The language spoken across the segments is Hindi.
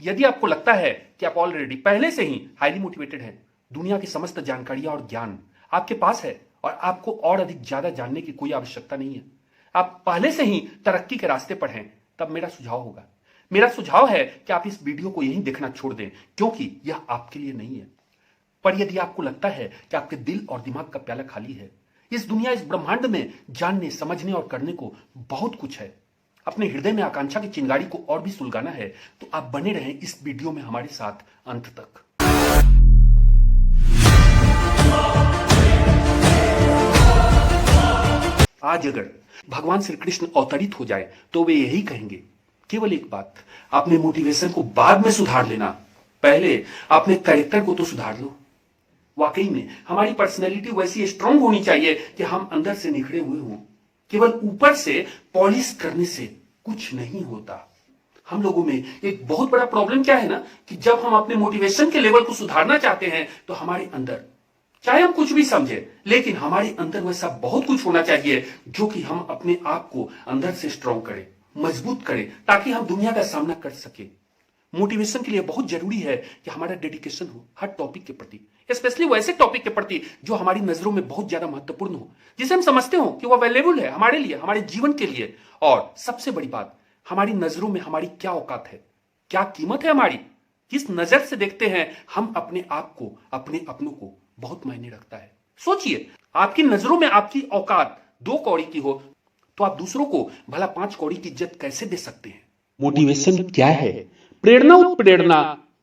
यदि आपको लगता है कि आप ऑलरेडी पहले से ही हाईली मोटिवेटेड हैं, दुनिया की समस्त जानकारियां और ज्ञान आपके पास है और आपको और अधिक ज्यादा जानने की कोई आवश्यकता नहीं है, आप पहले से ही तरक्की के रास्ते पर हैं, तब मेरा सुझाव है कि आप इस वीडियो को यहीं देखना छोड़ दें, क्योंकि यह आपके लिए नहीं है। पर यदि आपको लगता है कि आपके दिल और दिमाग का प्याला खाली है, इस दुनिया, इस ब्रह्मांड में जानने, समझने और करने को बहुत कुछ है, अपने हृदय में आकांक्षा की चिंगारी को और भी सुलगाना है, तो आप बने रहें इस वीडियो में हमारे साथ अंत तक। आज अगर भगवान श्री कृष्ण अवतरित हो जाए तो वे यही कहेंगे, केवल एक बात, आपने मोटिवेशन को बाद में सुधार लेना, पहले आपने कैरेक्टर को तो सुधार लो। वाकई में हमारी पर्सनैलिटी वैसी स्ट्रांग होनी चाहिए कि हम अंदर से निखरे हुए हों। केवल ऊपर से पॉलिश करने से कुछ नहीं होता। हम लोगों में एक बहुत बड़ा प्रॉब्लम क्या है ना, कि जब हम अपने मोटिवेशन के लेवल को सुधारना चाहते हैं तो हमारे अंदर, चाहे हम कुछ भी समझे, लेकिन हमारे अंदर वैसा बहुत कुछ होना चाहिए जो कि हम अपने आप को अंदर से स्ट्रांग करें, मजबूत करें, ताकि हम दुनिया का सामना कर सके। मोटिवेशन के लिए बहुत जरूरी है कि हमारा डेडिकेशन हो हर टॉपिक के प्रति, स्पेशली वैसे टॉपिक के प्रति जो हमारी नजरों में बहुत ज्यादा महत्वपूर्ण हो, जिसे हम समझते हो कि वह वैल्यूएबल है हमारे लिए, हमारे जीवन के लिए। और सबसे बड़ी बात, हमारी नजरों में हमारी क्या औकात है, क्या कीमत है हमारी, किस नजर से देखते हैं हम अपने आप को, अपने अपनों को, बहुत मायने रखता है। सोचिए, आपकी नजरों में आपकी औकात 2 कौड़ी की हो तो आप दूसरों को भला 5 कौड़ी की इज्जत कैसे दे सकते हैं। मोटिवेशन क्या है, प्रेरणा उत्प्रेरणा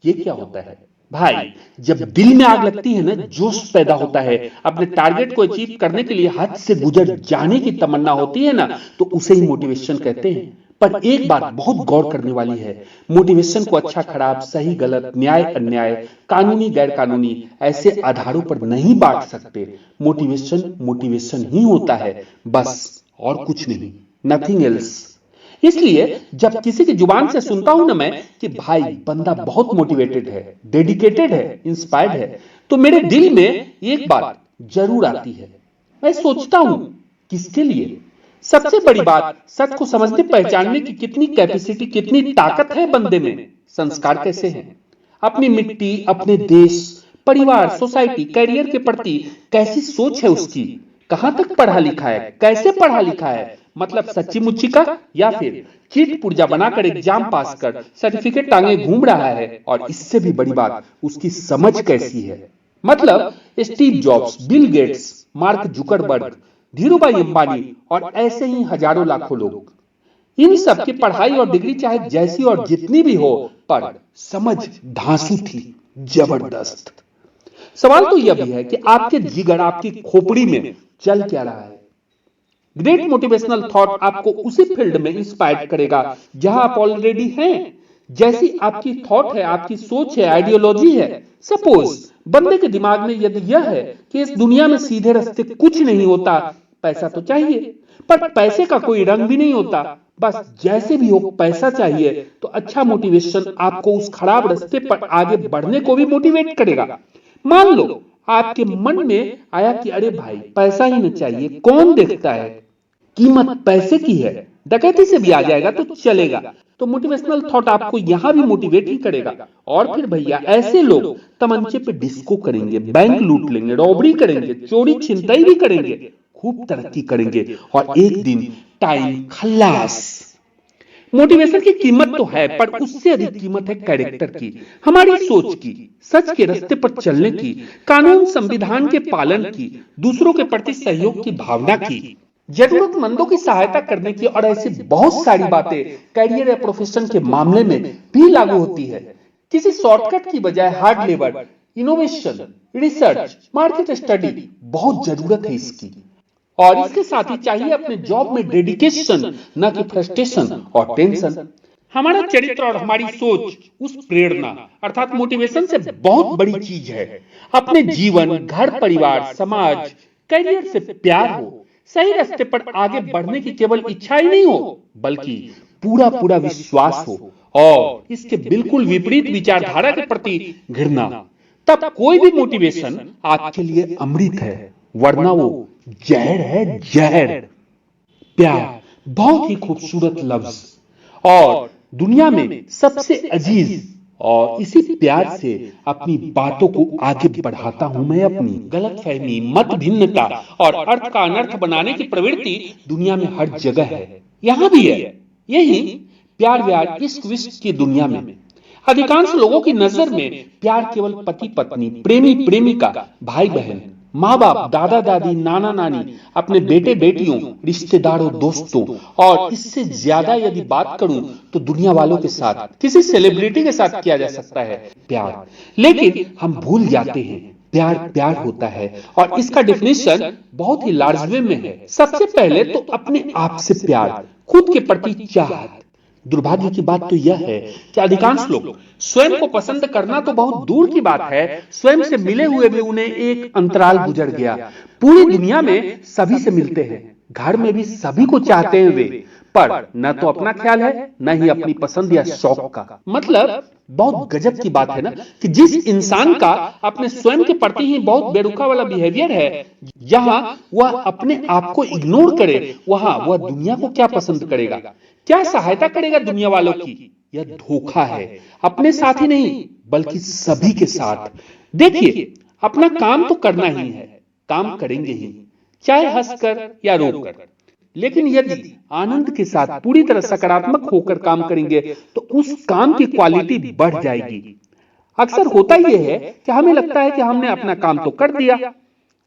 ये क्या होता है भाई? जब दिल में आग लगती है ना, जोश पैदा होता है, अपने टारगेट को अचीव करने के लिए हद से गुजर जाने की तमन्ना होती है ना, तो उसे ही मोटिवेशन कहते हैं। पर एक बात बहुत गौर करने वाली है, मोटिवेशन को अच्छा खराब, सही गलत, न्याय अन्याय, कानूनी गैर कानूनी ऐसे आधारों पर नहीं बांट सकते। मोटिवेशन मोटिवेशन ही होता है, बस और कुछ नहीं, नथिंग एल्स। इसलिए जब किसी की जुबान से सुनता हूं ना मैं कि भाई बंदा बहुत मोटिवेटेड है, डेडिकेटेड है, इंस्पायर्ड है, तो मेरे दिल में एक बात जरूर आती है। मैं सोचता हूं, किसके लिए? सबसे बड़ी बात, सच को समझने पहचानने की कितनी कैपेसिटी, कितनी ताकत है बंदे में। संस्कार कैसे हैं, अपनी मिट्टी, अपने देश, परिवार, सोसाइटी, करियर के प्रति कैसी सोच है उसकी, कहां तक पढ़ा लिखा है, कैसे पढ़ा लिखा है, मतलब सच्ची मुच्ची का, या फिर चीट पुर्जा बनाकर एग्जाम पास कर सर्टिफिकेट टांगे घूम रहा है। और इससे भी बड़ी बात, उसकी समझ कैसी है। मतलब Steve jobs, Bill Gates, mark Zuckerberg, Dhirubhai Ambani और ऐसे ही हजारों लाखों लोग, इन सब की पढ़ाई और डिग्री चाहे जैसी और जितनी भी हो, पर समझ धांसू थी, जबरदस्त। सवाल तो यह भी है कि आपके जिगर, आपकी खोपड़ी में चल क्या रहा है। ग्रेट मोटिवेशनल थॉट आपको उसी फील्ड में इंस्पायर करेगा जहां आप ऑलरेडी हैं। जैसी आपकी थॉट है, आपकी सोच है, आइडियोलॉजी है। सपोज बंदे के दिमाग में यदि यह है कि इस दुनिया में सीधे रास्ते कुछ नहीं होता, पैसा तो चाहिए, पर पैसे का कोई रंग भी नहीं होता, बस जैसे भी हो पैसा चाहिए, तो अच्छा मोटिवेशन आपको उस खराब रास्ते पर आगे बढ़ने को भी मोटिवेट करेगा। मान लो आपके मन में आया कि अरे भाई पैसा ही न चाहिए, कौन देखता है, कीमत पैसे की है, डकैती से भी आ जाएगा तो चलेगा, तो मोटिवेशनल थॉट आपको यहां भी मोटिवेट ही करेगा। और फिर भैया ऐसे लोग तमंचे पे डिस्को करेंगे, बैंक लूट लेंगे, रॉबरी करेंगे, चोरी छिनताई भी करेंगे, खूब तरक्की करेंगे और एक दिन टाइम खल्लास। मोटिवेशन की कीमत तो है, पर उससे अधिक कीमत है कैरेक्टर की, हमारी सोच की, सच के रास्ते पर चलने की, कानून संविधान के पालन की, दूसरों के प्रति सहयोग की भावना की, जरूरतमंदों की सहायता करने की, और ऐसी बहुत सारी बातें करियर या प्रोफेशन के मामले में भी लागू होती है। किसी शॉर्टकट की बजाय hard labour, innovation, research, market study बहुत जरूरत है इसकी। और इसके साथ ही चाहिए अपने जॉब में डेडिकेशन, न कि फ्रस्ट्रेशन और टेंशन। हमारा चरित्र और हमारी सोच उस प्रेरणा अर्थात मोटिवेशन से बहुत बड़ी चीज है। अपने जीवन, घर, परिवार, समाज, करियर से प्यार हो, सही रास्ते पर आगे बढ़ने की केवल इच्छा ही नहीं हो, बल्कि पूरा पूरा विश्वास हो, और इसके बिल्कुल विपरीत विचारधारा के प्रति घृणा, तब कोई भी मोटिवेशन आपके लिए अमृत है, वरना वो जहर है, जहर। प्यार बहुत ही खूबसूरत लफ्ज और दुनिया में सबसे अजीज और इसी प्यार से अपनी बातों को आगे बढ़ाता हूं मैं। अपनी गलतफहमी, मत भिन्नता और अर्थ का अनर्थ बनाने की प्रवृत्ति दुनिया में हर जगह है, यहां भी है। यही प्यार व्यार इश्क विश्क की दुनिया में अधिकांश लोगों की नजर में प्यार केवल पति पत्नी, प्रेमी प्रेमिका, भाई बहन, माँ बाप, दादा दादी, नाना नानी, अपने बेटे बेटियों, रिश्तेदारों, दोस्तों और इससे ज्यादा यदि बात करूं तो दुनिया वालों के साथ, किसी सेलिब्रिटी के साथ किया जा सकता है प्यार। लेकिन हम भूल जाते हैं प्यार प्यार होता है और इसका डेफिनेशन बहुत ही लार्ज वे में है। सबसे पहले तो अपने आप से प्यार, खुद के प्रति चाहत। दुर्भाग्य की बात तो यह है कि अधिकांश लोग स्वयं को पसंद करना तो बहुत दूर की बात है, स्वयं से मिले हुए भी उन्हें एक अंतराल गुजर गया। पूरी दुनिया में सभी से मिलते हैं, घर में भी सभी को चाहते हैं वे, पर न तो अपना ख्याल है न ही अपनी पसंद या शौक का। मतलब बहुत गजब की बात है ना कि जिस इंसान का अपने स्वयं के प्रति ही बहुत बेरुखा वाला बिहेवियर है, जहां वह अपने आप को इग्नोर करे, वहां वह दुनिया को क्या पसंद करेगा, क्या सहायता करेगा दुनिया वालों की। यह धोखा है, अपने साथ ही नहीं बल्कि सभी के साथ। देखिए, अपना काम तो करना ही है, काम करेंगे ही, चाहे हंसकर या रोकर। लेकिन यदि आनंद के साथ पूरी तरह सकारात्मक होकर काम करेंगे तो उस काम की क्वालिटी बढ़ जाएगी। अक्सर होता यह है कि हमें लगता है कि हमने अपना काम तो कर दिया,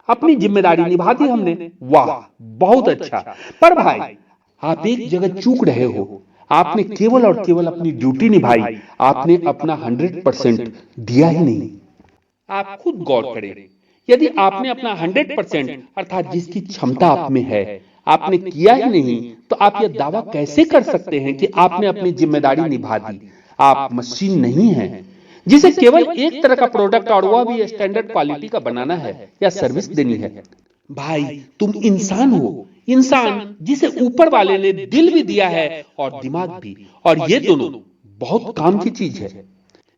अपनी जिम्मेदारी निभा दी हमने, वाह बहुत अच्छा। पर भाई, आप एक जगह चूक रहे हो। आपने केवल और केवल अपनी ड्यूटी निभाई, आपने अपना 100% दिया ही नहीं। आप खुद गौर करें, यदि आपने अपना 100% अर्थात जिसकी क्षमता आप में है आपने किया ही नहीं, तो आप यह दावा कैसे कर सकते हैं कि आपने अपनी जिम्मेदारी निभा दी। आप मशीन नहीं हैं जिसे केवल एक तरह का प्रोडक्ट और वह भी स्टैंडर्ड क्वालिटी का बनाना है या सर्विस देनी है। भाई, तुम इंसान हो, इंसान जिसे ऊपर वाले ने दिल भी दिया है और दिमाग भी, और ये दोनों बहुत काम की चीज है।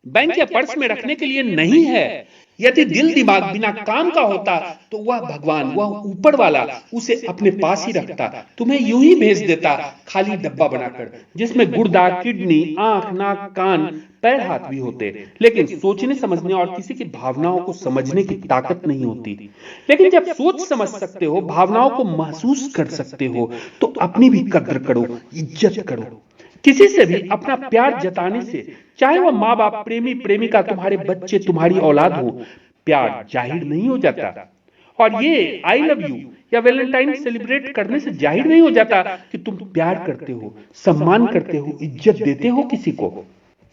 बैंक या पर्स में रखने के लिए नहीं है। यदि दिल दिमाग बिना काम का होता तो वह भगवान, वह ऊपर वाला उसे अपने पास ही रखता, तुम्हें यूं ही भेज देता खाली डब्बा बनाकर, जिसमें गुर्दा, किडनी, आंख, नाक, कान, पैर, हाथ भी होते, लेकिन सोचने समझने और किसी की भावनाओं को समझने की ताकत नहीं होती। लेकिन जब सोच समझ सकते हो, भावनाओं को महसूस कर सकते हो, तो अपनी भी कद्र करो, इज्जत करो। किसी से भी अपना प्यार जताने से, चाहे वह माँ बाप, प्रेमी प्रेमिका, तुम्हारे बच्चे, तुम्हारी औलाद हो, प्यार जाहिर नहीं हो जाता। और ये आई लव यू या वैलेंटाइन सेलिब्रेट करने से जाहिर नहीं हो जाता कि तुम प्यार करते हो, सम्मान करते हो, इज्जत देते हो किसी को।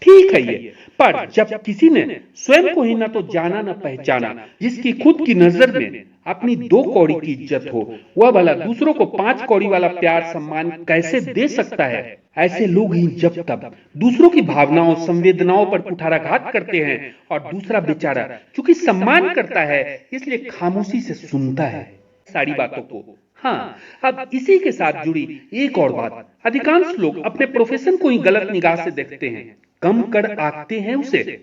ठीक है ये, पर जब किसी ने स्वयं को ही ना तो जाना ना पहचाना, जिसकी खुद की नजर में अपनी 2 कौड़ी की इज्जत हो, वह भला दूसरों को 5 कौड़ी वाला प्यार सम्मान कैसे दे सकता है। ऐसे लोग ही जब तब दूसरों की भावनाओं, संवेदनाओं पर कुठाराघात करते हैं और दूसरा बेचारा चूंकि सम्मान करता है इसलिए खामोशी से सुनता है सारी बातों को। हाँ, अब इसी के साथ जुड़ी एक और बात, अधिकांश लोग अपने प्रोफेशन को ही गलत निगाह से देखते हैं, कम कर आंकते हैं उसे।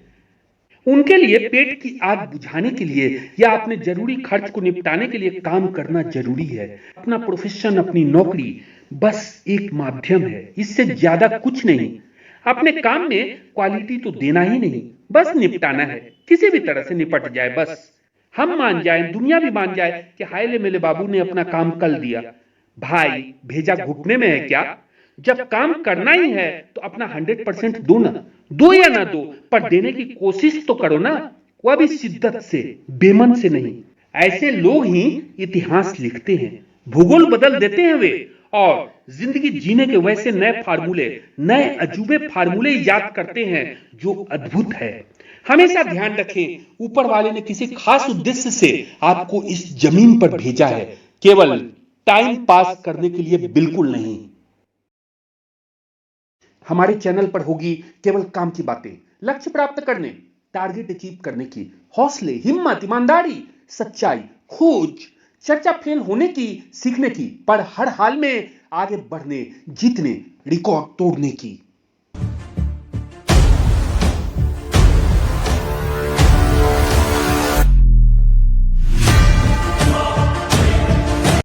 उनके लिए पेट की आग बुझाने के लिए या अपने जरूरी खर्च को निपटाने के लिए काम करना जरूरी है। अपना प्रोफेशन, अपनी नौकरी बस एक माध्यम है, इससे ज्यादा कुछ नहीं। अपने काम में क्वालिटी तो देना ही नहीं, बस निपटाना है, किसी भी तरह से निपट जाए, बस हम मान जाए, दुनिया भी मान जाए कि हाय ले मेरे बाबू ने अपना काम कर दिया। भाई, भेजा घुटने में है क्या? जब काम करना ही है तो अपना 100% दो ना, दो या ना दो, पर देने की कोशिश तो करो ना, वह भी शिद्दत से, बेमन से नहीं। ऐसे लोग ही इतिहास लिखते हैं, भूगोल बदल देते हैं वे, और जिंदगी जीने के वैसे नए फार्मूले, नए अजूबे फार्मूले इजाद करते हैं जो अद्भुत है। हमेशा ध्यान रखें, ऊपर वाले ने किसी खास उद्देश्य से आपको इस जमीन पर भेजा है, केवल टाइम पास करने के लिए बिल्कुल नहीं। हमारे चैनल पर होगी केवल काम की बातें, लक्ष्य प्राप्त करने, टारगेट अचीव करने की, हौसले, हिम्मत, ईमानदारी, सच्चाई, खोज, चर्चा फेल होने की, सीखने की, पर हर हाल में आगे बढ़ने, जीतने, रिकॉर्ड तोड़ने की।